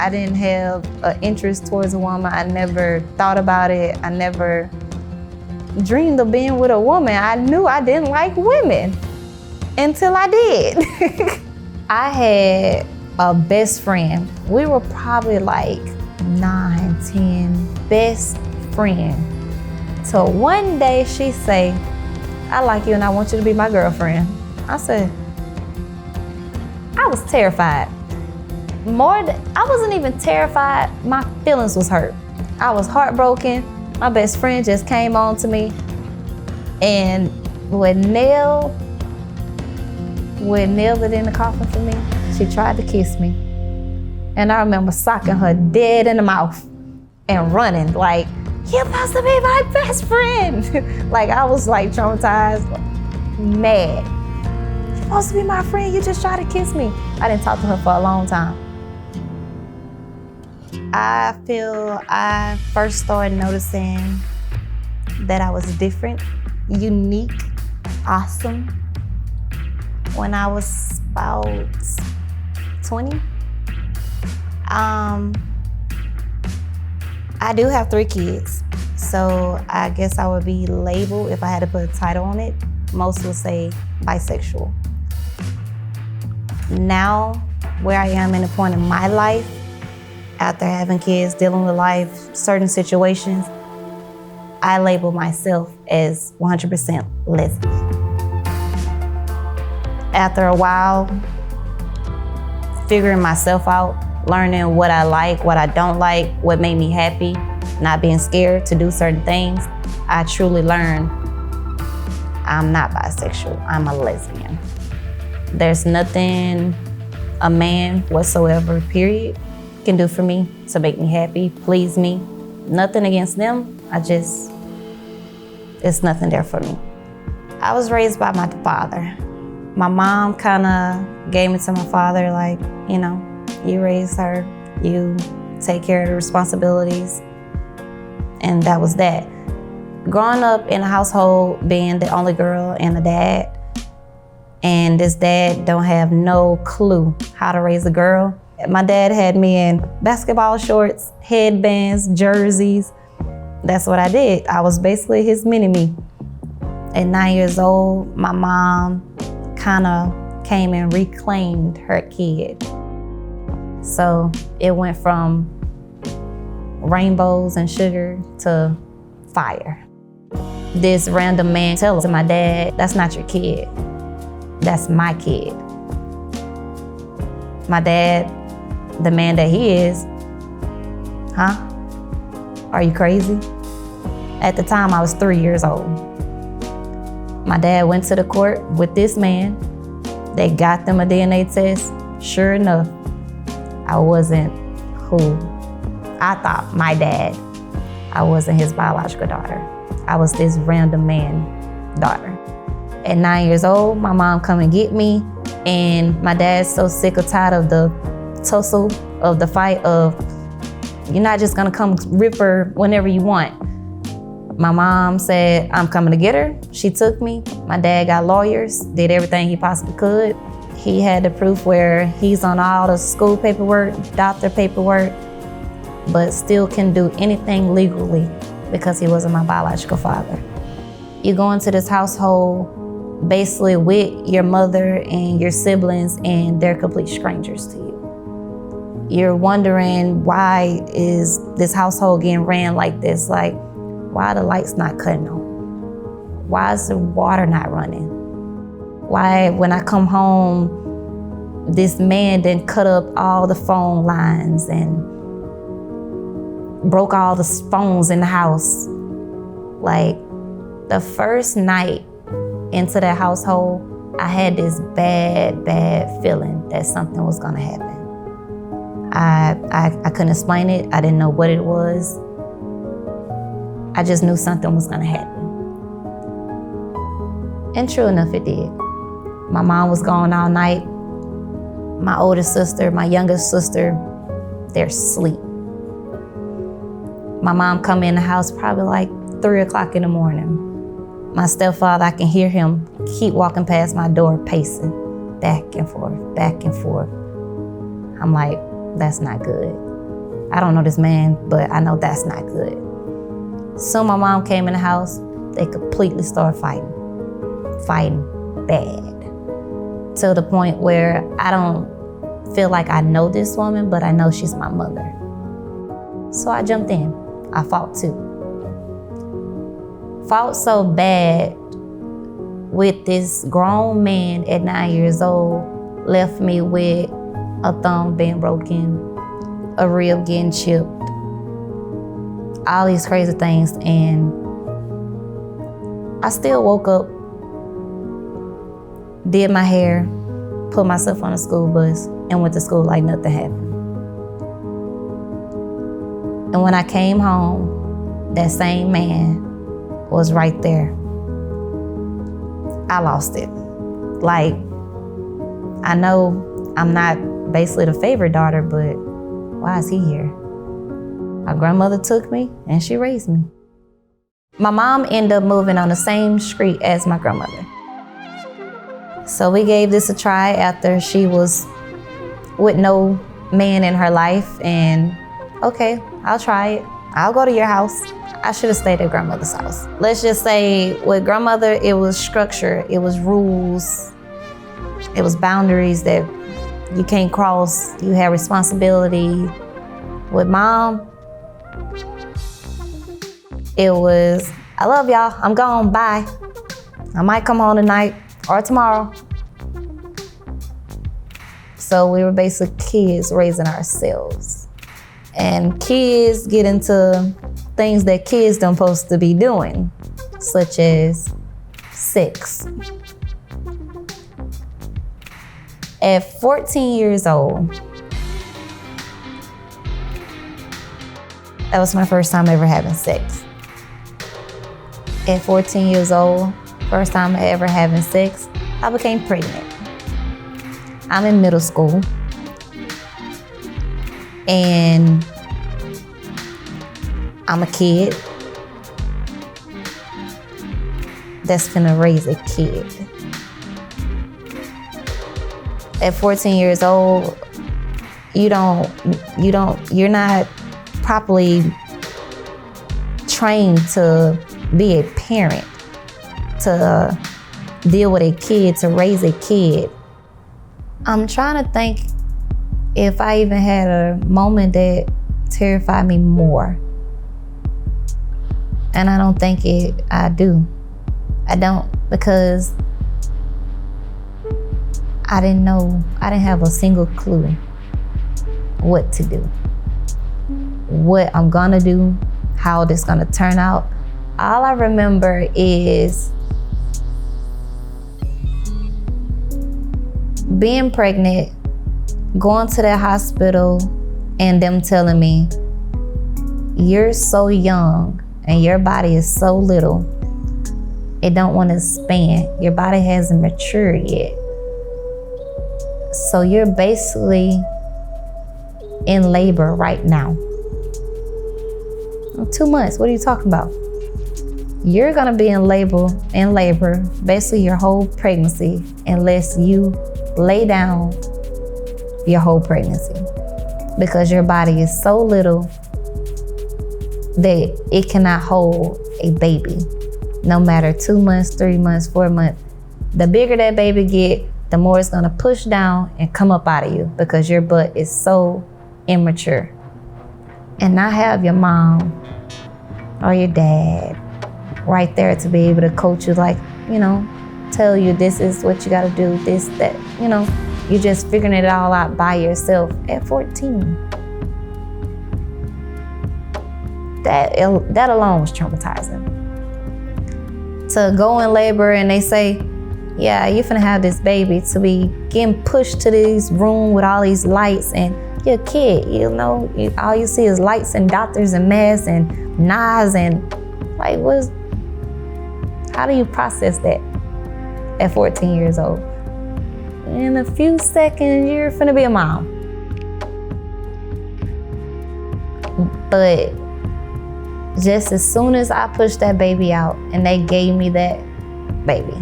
I didn't have an interest towards a woman. I never thought about it. I never dreamed of being with a woman. I knew I didn't like women until I did. I had a best friend. We were probably like 9, 10, best friend. So one day she say, I like you and I want you to be my girlfriend. I said, I was terrified. I wasn't even terrified, my feelings was hurt. I was heartbroken. My best friend just came on to me and would nail it in the coffin for me. She tried to kiss me. And I remember socking her dead in the mouth and running like, you're supposed to be my best friend. Like I was like traumatized, mad. You're supposed to be my friend, you just tried to kiss me. I didn't talk to her for a long time. I feel I first started noticing that I was different, unique, awesome when I was about 20. I do have 3 kids, so I guess I would be labeled, if I had to put a title on it, most would say bisexual. Now, where I am in a point in my life, after having kids, dealing with life, certain situations, I label myself as 100% lesbian. After a while, figuring myself out, learning what I like, what I don't like, what made me happy, not being scared to do certain things, I truly learned I'm not bisexual, I'm a lesbian. There's nothing a man whatsoever, period, can do for me to make me happy, please me. Nothing against them, it's nothing there for me. I was raised by my father. My mom kinda gave me to my father like, you know, you raise her, you take care of the responsibilities, and that was that. Growing up in a household, being the only girl and a dad, and this dad don't have no clue how to raise a girl. My dad had me in basketball shorts, headbands, jerseys. That's what I did. I was basically his mini-me. At 9 years old, my mom kinda came and reclaimed her kid. So it went from rainbows and sugar to fire. This random man tells my dad, that's not your kid, that's my kid. My dad, the man that he is, huh? Are you crazy? At the time, I was 3 years old. My dad went to the court with this man. They got them a DNA test. Sure enough, I wasn't who I thought my dad. I wasn't his biological daughter. I was this random man daughter. At 9 years old, my mom come and get me, and my dad's so sick or tired of the tussle, of the fight of, you're not just gonna come rip her whenever you want. My mom said, I'm coming to get her. She took me. My dad got lawyers, did everything he possibly could. He had the proof where he's on all the school paperwork, doctor paperwork, but still can do anything legally because he wasn't my biological father. You go into this household basically with your mother and your siblings, and they're complete strangers to you. You're wondering, why is this household getting ran like this? Like, why are the lights not cutting on? Why is the water not running? Why, when I come home, this man then cut up all the phone lines and broke all the phones in the house? Like, the first night into that household, I had this bad feeling that something was gonna happen. I couldn't explain it. I didn't know what it was. I just knew something was gonna happen. And true enough, it did. My mom was gone all night. My oldest sister, my youngest sister, they're asleep. My mom come in the house probably like 3 o'clock in the morning. My stepfather, I can hear him keep walking past my door, pacing back and forth, back and forth. I'm like, that's not good. I don't know this man, but I know that's not good. So my mom came in the house, they completely started fighting bad. To the point where I don't feel like I know this woman, but I know she's my mother. So I jumped in, I fought too. Fought so bad with this grown man at 9 years old, left me with a thumb being broken, a rib getting chipped, all these crazy things, and I still woke up, did my hair, put myself on a school bus, and went to school like nothing happened. And when I came home, that same man was right there. I lost it. Like, I know I'm not basically the favorite daughter, but why is he here? My grandmother took me and she raised me. My mom ended up moving on the same street as my grandmother. So we gave this a try after she was with no man in her life, and okay, I'll try it. I'll go to your house. I should have stayed at grandmother's house. Let's just say with grandmother, it was structure, it was rules, it was boundaries that you can't cross, you have responsibility. With mom, it was, I love y'all, I'm gone, bye. I might come home tonight or tomorrow. So we were basically kids raising ourselves. And kids get into things that kids don't supposed to be doing, such as sex. At 14 years old, that was my first time ever having sex. At 14 years old, first time ever having sex, I became pregnant. I'm in middle school. And I'm a kid that's finna raise a kid. At 14 years old, you're not properly trained to be a parent, to deal with a kid, to raise a kid. I'm trying to think if I even had a moment that terrified me more. And I don't think I do. I don't, because I didn't have a single clue what to do, what I'm gonna do, how this gonna turn out. All I remember is being pregnant, going to the hospital, and them telling me, you're so young and your body is so little, it don't want to expand. Your body hasn't matured yet. So you're basically in labor right now. 2 months, what are you talking about? You're gonna be in labor, basically your whole pregnancy, unless you lay down your whole pregnancy, because your body is so little that it cannot hold a baby, no matter 2 months, 3 months, 4 months. The bigger that baby get, the more it's gonna push down and come up out of you, because your butt is so immature. And not have your mom or your dad right there to be able to coach you, like, tell you this is what you gotta do, this, that, you're just figuring it all out by yourself at 14. That alone was traumatizing. To go in labor and they say, yeah, you're finna have this baby, to be getting pushed to this room with all these lights, and you're a kid, all you see is lights and doctors and masks and knives, and like, how do you process that at 14 years old? In a few seconds, you're finna be a mom. But just as soon as I pushed that baby out and they gave me that baby,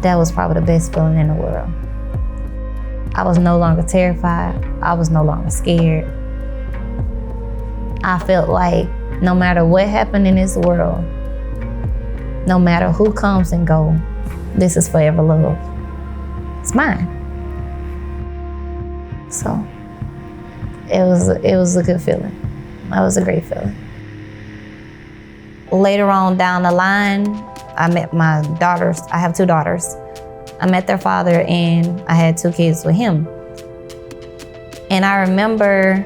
that was probably the best feeling in the world. I was no longer terrified. I was no longer scared. I felt like no matter what happened in this world, no matter who comes and goes, this is forever love. It's mine. So it was a good feeling. That was a great feeling. Later on down the line, I met my daughters. I have 2 daughters. I met their father and I had 2 kids with him. And I remember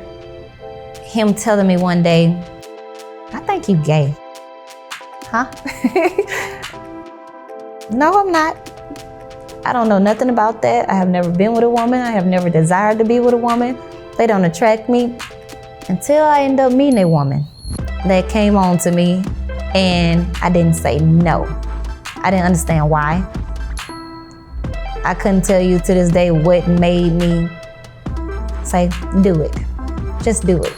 him telling me one day, I think you gay. Huh? No, I'm not. I don't know nothing about that. I have never been with a woman. I have never desired to be with a woman. They don't attract me until I end up meeting a woman that came on to me, and I didn't say no. I didn't understand why. I couldn't tell you to this day what made me say, do it. Just do it.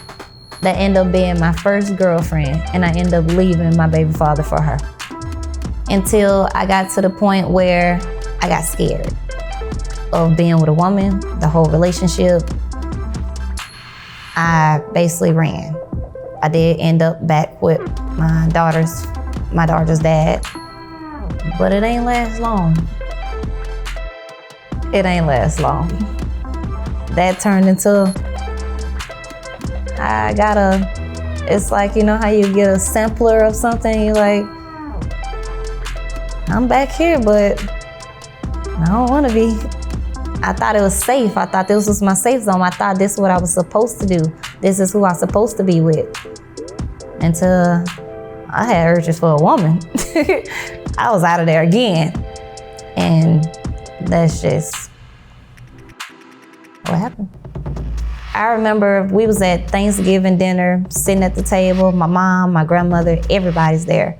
That ended up being my first girlfriend, and I ended up leaving my baby father for her. Until I got to the point where I got scared of being with a woman, the whole relationship. I basically ran. I did end up back with my daughter's dad, but it ain't last long. It ain't last long. That turned into, it's like, you know how you get a sampler of something, you're like, I'm back here, but I don't want to be. I thought it was safe. I thought this was my safe zone. I thought this is what I was supposed to do. This is who I'm supposed to be with. Until I had urges for a woman. I was out of there again. And that's just what happened. I remember we was at Thanksgiving dinner, sitting at the table, my mom, my grandmother, everybody's there.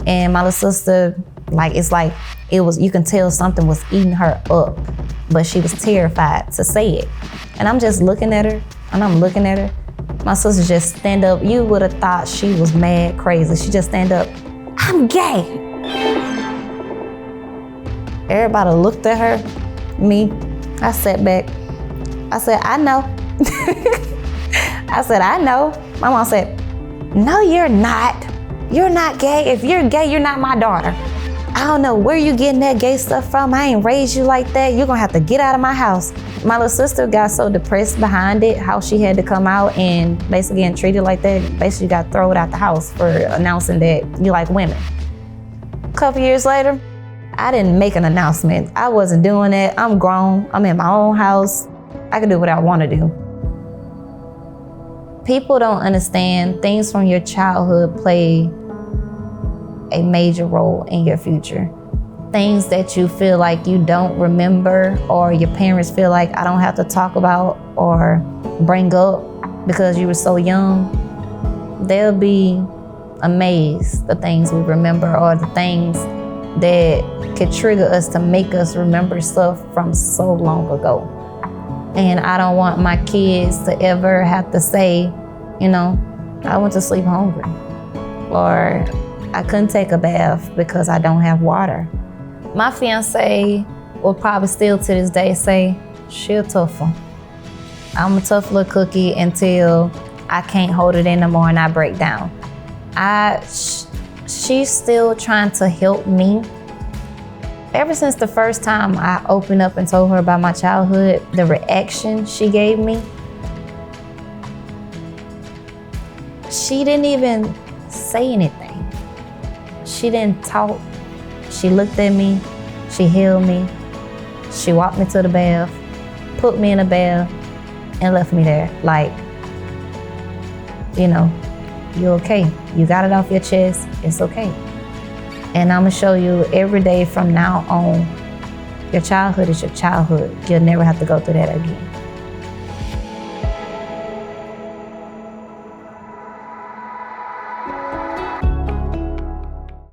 And my little sister, you can tell something was eating her up, but she was terrified to say it. And I'm just looking at her, and I'm looking at her. My sister just stand up. You would have thought she was mad crazy. She just stand up, I'm gay. Everybody looked at her, me. I sat back. I said, I know. I said, I know. My mom said, no, you're not. You're not gay. If you're gay, you're not my daughter. I don't know where you getting that gay stuff from. I ain't raised you like that. You're gonna have to get out of my house. My little sister got so depressed behind it, how she had to come out and basically getting treated like that. Basically got thrown out the house for announcing that you like women. A couple years later, I didn't make an announcement. I wasn't doing that. I'm grown. I'm in my own house. I can do what I want to do. People don't understand things from your childhood play a major role in your future. Things that you feel like you don't remember, or your parents feel like I don't have to talk about or bring up because you were so young, they'll be amazed the things we remember, or the things that could trigger us to make us remember stuff from so long ago. And I don't want my kids to ever have to say, you know, I went to sleep hungry, or I couldn't take a bath because I don't have water. My fiance will probably still to this day say, she a tough one. I'm a tough little cookie until I can't hold it in no more and I break down. She's still trying to help me. Ever since the first time I opened up and told her about my childhood, the reaction she gave me, she didn't even say anything. She didn't talk. She looked at me, she held me, she walked me to the bath, put me in a bath, and left me there. Like, you know, you're okay. You got it off your chest, it's okay. And I'm gonna show you every day from now on, your childhood is your childhood. You'll never have to go through that again.